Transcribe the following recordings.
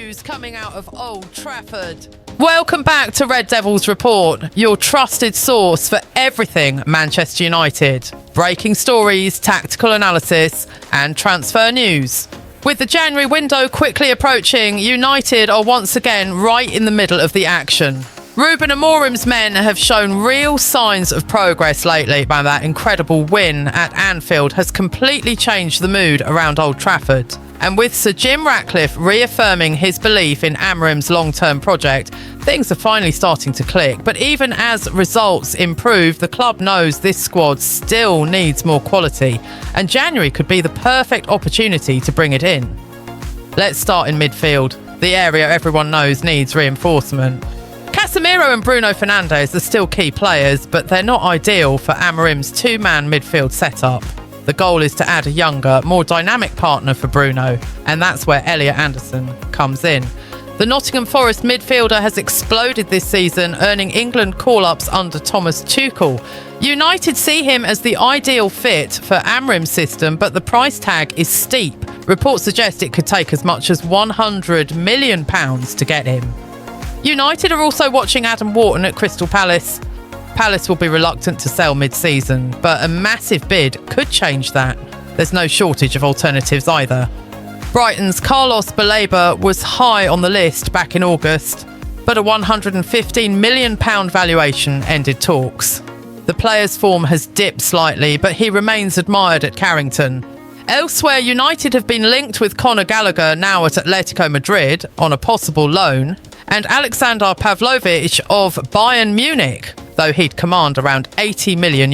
news coming out of Old Trafford. Welcome back to Red Devils Report, your trusted source for everything Manchester United. Breaking stories, tactical analysis and transfer news. With the January window quickly approaching, United are once again right in the middle of the action. Rúben Amorim's men have shown real signs of progress lately, but that incredible win at Anfield has completely changed the mood around Old Trafford. And with Sir Jim Ratcliffe reaffirming his belief in Amorim's long-term project, things are finally starting to click. But even as results improve, the club knows this squad still needs more quality, and January could be the perfect opportunity to bring it in. Let's start in midfield, the area everyone knows needs reinforcement. Casemiro and Bruno Fernandes are still key players, but they're not ideal for Amorim's two-man midfield setup. The goal is to add a younger, more dynamic partner for Bruno, and that's where Elliot Anderson comes in. The Nottingham Forest midfielder has exploded this season, earning England call-ups under Thomas Tuchel. United see him as the ideal fit for Amorim's system, but the price tag is steep. Reports suggest it could take as much as £100 million to get him. United are also watching Adam Wharton at Crystal Palace. Palace will be reluctant to sell mid-season, but a massive bid could change that. There's no shortage of alternatives either. Brighton's Carlos Baleba was high on the list back in August, but a £115 million valuation ended talks. The player's form has dipped slightly, but he remains admired at Carrington. Elsewhere, United have been linked with Conor Gallagher, now at Atletico Madrid, on a possible loan, and Alexander Pavlovic of Bayern Munich, though he'd command around €80 million.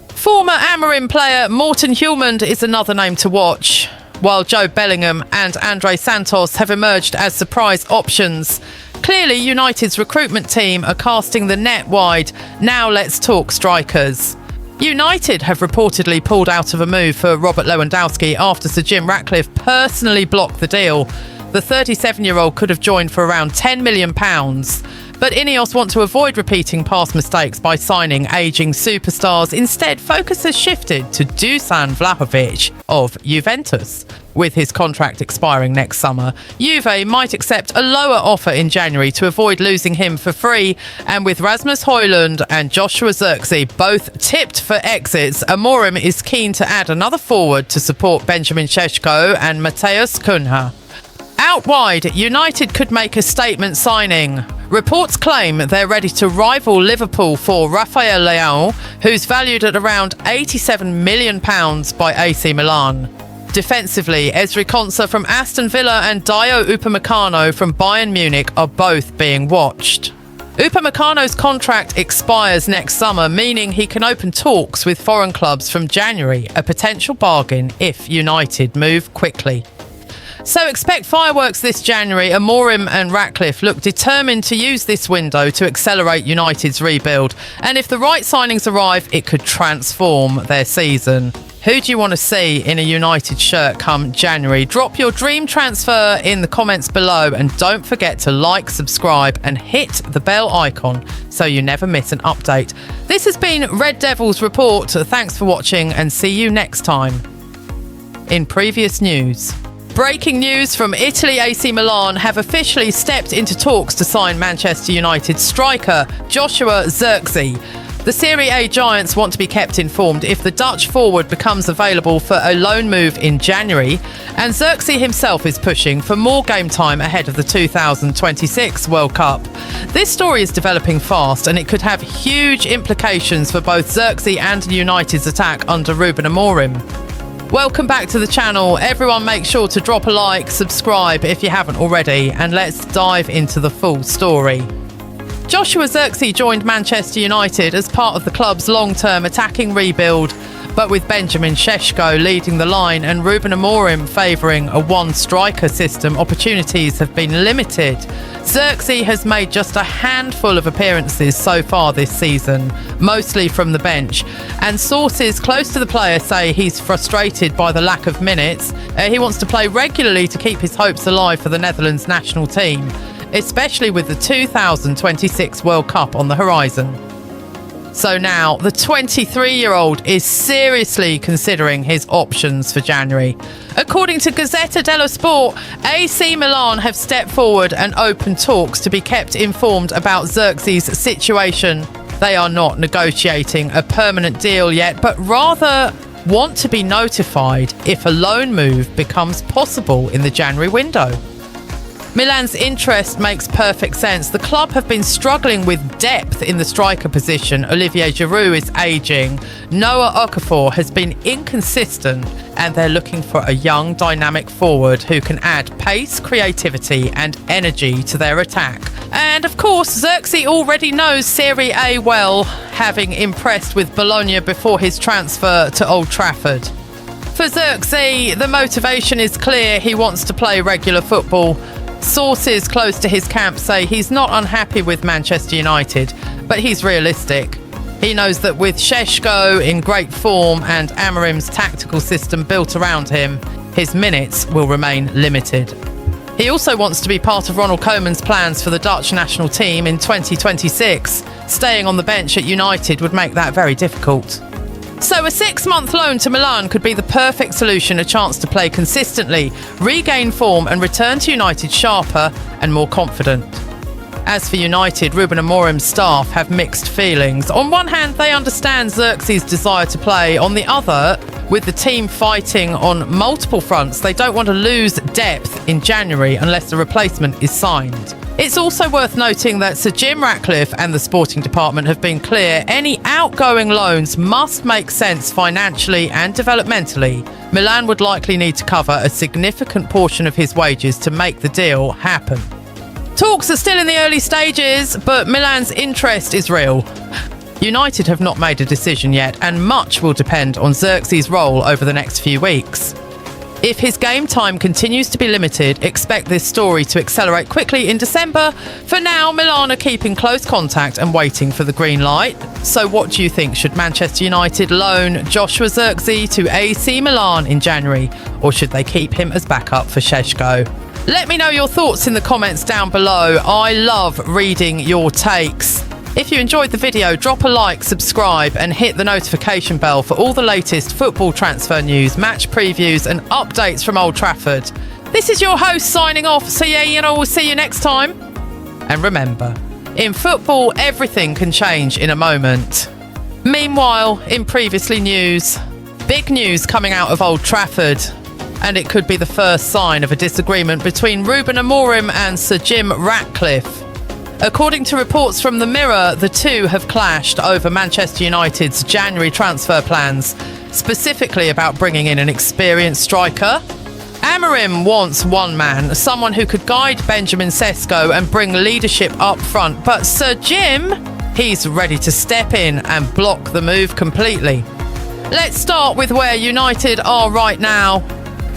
Former Amorim player Morten Hjulmand is another name to watch, while Joe Bellingham and Andre Santos have emerged as surprise options. Clearly, United's recruitment team are casting the net wide. Now let's talk strikers. United have reportedly pulled out of a move for Robert Lewandowski after Sir Jim Ratcliffe personally blocked the deal. The 37-year-old could have joined for around £10 million, but Ineos want to avoid repeating past mistakes by signing ageing superstars. Instead, focus has shifted to Dusan Vlahovic of Juventus. With his contract expiring next summer, Juve might accept a lower offer in January to avoid losing him for free. And with Rasmus Højlund and Joshua Zirkzee both tipped for exits, Amorim is keen to add another forward to support Benjamin Šeško and Matheus Cunha. Out wide, United could make a statement signing. Reports claim they're ready to rival Liverpool for Rafael Leão, who's valued at around £87 million by AC Milan. Defensively, Ezri Konsa from Aston Villa and Dio Upamecano from Bayern Munich are both being watched. Upamecano's contract expires next summer, meaning he can open talks with foreign clubs from January, a potential bargain if United move quickly. So expect fireworks this January. Amorim and Ratcliffe look determined to use this window to accelerate United's rebuild. And if the right signings arrive, it could transform their season. Who do you want to see in a United shirt come January? Drop your dream transfer in the comments below, and don't forget to like, subscribe and hit the bell icon so you never miss an update. This has been Red Devils Report. Thanks for watching and see you next time. In previous news. Breaking news from Italy. AC Milan have officially stepped into talks to sign Manchester United striker Joshua Zirkzee. The Serie A giants want to be kept informed if the Dutch forward becomes available for a loan move in January, and Zirkzee himself is pushing for more game time ahead of the 2026 World Cup. This story is developing fast, and it could have huge implications for both Zirkzee and United's attack under Rúben Amorim. Welcome back to the channel. Everyone make sure to drop a like, subscribe if you haven't already, and let's dive into the full story. Joshua Zirkzee joined Manchester United as part of the club's long-term attacking rebuild, but with Benjamin Šeško leading the line and Rúben Amorim favouring a one-striker system, opportunities have been limited. Zirkzee has made just a handful of appearances so far this season, mostly from the bench, and sources close to the player say he's frustrated by the lack of minutes. He wants to play regularly to keep his hopes alive for the Netherlands national team, especially with the 2026 World Cup on the horizon. So now the 23-year-old is seriously considering his options for January. According to Gazzetta dello Sport, AC Milan have stepped forward and opened talks to be kept informed about Xerxes' situation. They are not negotiating a permanent deal yet, but rather want to be notified if a loan move becomes possible in the January window. Milan's interest makes perfect sense. The club have been struggling with depth in the striker position. Olivier Giroud is ageing. Noah Okafor has been inconsistent, and they're looking for a young, dynamic forward who can add pace, creativity and energy to their attack. And of course, Xerxes already knows Serie A well, having impressed with Bologna before his transfer to Old Trafford. For Xerxes, the motivation is clear. He wants to play regular football. Sources close to his camp say he's not unhappy with Manchester United, but he's realistic. He knows that with Šeško in great form and Amorim's tactical system built around him, his minutes will remain limited. He also wants to be part of Ronald Koeman's plans for the Dutch national team in 2026. Staying on the bench at United would make that very difficult. So a 6-month loan to Milan could be the perfect solution, a chance to play consistently, regain form and return to United sharper and more confident. As for United, Rúben Amorim's staff have mixed feelings. On one hand, they understand Xerxes' desire to play. On the other, with the team fighting on multiple fronts, they don't want to lose depth in January unless a replacement is signed. It's also worth noting that Sir Jim Ratcliffe and the sporting department have been clear any outgoing loans must make sense financially and developmentally. Milan would likely need to cover a significant portion of his wages to make the deal happen. Talks are still in the early stages, but Milan's interest is real. United have not made a decision yet, and much will depend on Xerxes' role over the next few weeks. If his game time continues to be limited, expect this story to accelerate quickly in December. For now, Milan are keeping close contact and waiting for the green light. So what do you think? Should Manchester United loan Joshua Xerxes to AC Milan in January, or should they keep him as backup for Šeško? Let me know your thoughts in the comments down below. I love reading your takes. If you enjoyed the video, drop a like, subscribe and hit the notification bell for all the latest football transfer news, match previews and updates from Old Trafford. This is your host signing off, so we'll see you next time. And remember, in football, everything can change in a moment. Meanwhile, in previously news, big news coming out of Old Trafford. And it could be the first sign of a disagreement between Rúben Amorim and Sir Jim Ratcliffe. According to reports from the Mirror, the two have clashed over Manchester United's January transfer plans, specifically about bringing in an experienced striker. Amorim wants one man, someone who could guide Benjamin Sesko and bring leadership up front, but Sir Jim, he's ready to step in and block the move completely. Let's start with where United are right now.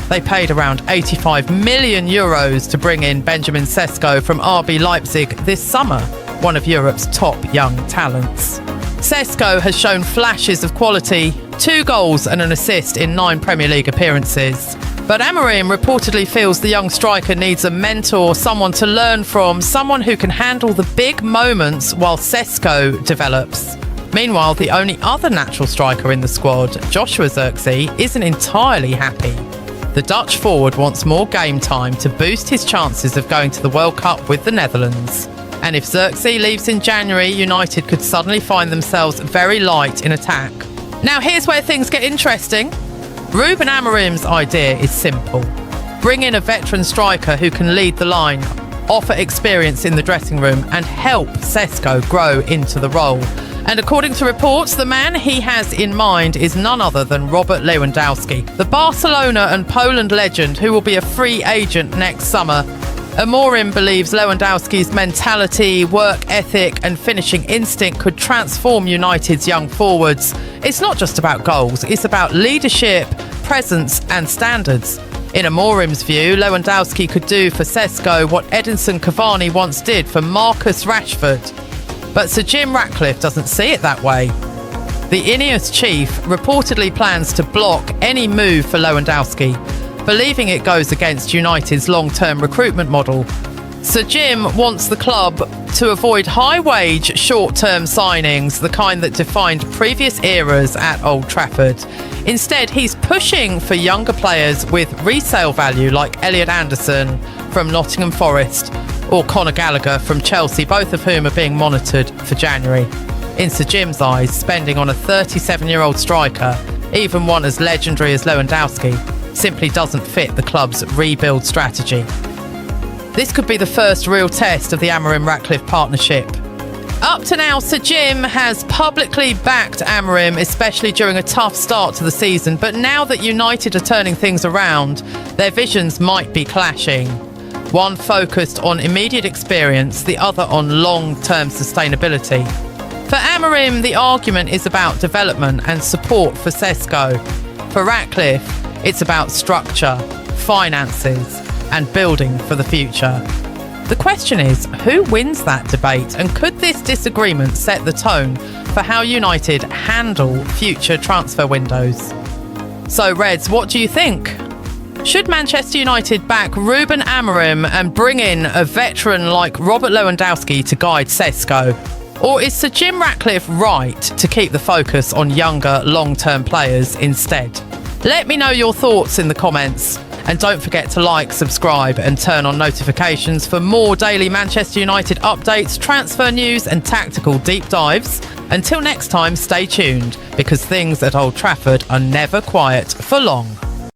They paid around €85 million to bring in Benjamin Sesko from RB Leipzig this summer, one of Europe's top young talents. Sesko has shown flashes of quality, 2 goals and an assist in 9 Premier League appearances. But Amorim reportedly feels the young striker needs a mentor, someone to learn from, someone who can handle the big moments while Sesko develops. Meanwhile, the only other natural striker in the squad, Joshua Xerxes, isn't entirely happy. The Dutch forward wants more game time to boost his chances of going to the World Cup with the Netherlands. And if Xerxes leaves in January, United could suddenly find themselves very light in attack. Now here's where things get interesting. Rúben Amorim's idea is simple. Bring in a veteran striker who can lead the line, offer experience in the dressing room and help Sesko grow into the role. And according to reports, the man he has in mind is none other than Robert Lewandowski, the Barcelona and Poland legend who will be a free agent next summer. Amorim believes Lewandowski's mentality, work ethic and finishing instinct could transform United's young forwards. It's not just about goals, it's about leadership, presence and standards. In Amorim's view, Lewandowski could do for Sesko what Edinson Cavani once did for Marcus Rashford. But Sir Jim Ratcliffe doesn't see it that way. The Ineos chief reportedly plans to block any move for Lewandowski, believing it goes against United's long-term recruitment model. Sir Jim wants the club to avoid high-wage, short-term signings, the kind that defined previous eras at Old Trafford. Instead, he's pushing for younger players with resale value like Elliot Anderson from Nottingham Forest or Conor Gallagher from Chelsea, both of whom are being monitored for January. In Sir Jim's eyes, spending on a 37-year-old striker, even one as legendary as Lewandowski, simply doesn't fit the club's rebuild strategy. This could be the first real test of the Amorim-Ratcliffe partnership. Up to now, Sir Jim has publicly backed Amorim, especially during a tough start to the season. But now that United are turning things around, their visions might be clashing. One focused on immediate experience, the other on long-term sustainability. For Amorim, the argument is about development and support for Sesko. For Ratcliffe, it's about structure, finances, and building for the future. The question is, who wins that debate, and could this disagreement set the tone for how United handle future transfer windows? So, Reds, what do you think? Should Manchester United back Rúben Amorim and bring in a veteran like Robert Lewandowski to guide Sesko? Or is Sir Jim Ratcliffe right to keep the focus on younger, long-term players instead? Let me know your thoughts in the comments. And don't forget to like, subscribe and turn on notifications for more daily Manchester United updates, transfer news and tactical deep dives. Until next time, stay tuned, because things at Old Trafford are never quiet for long.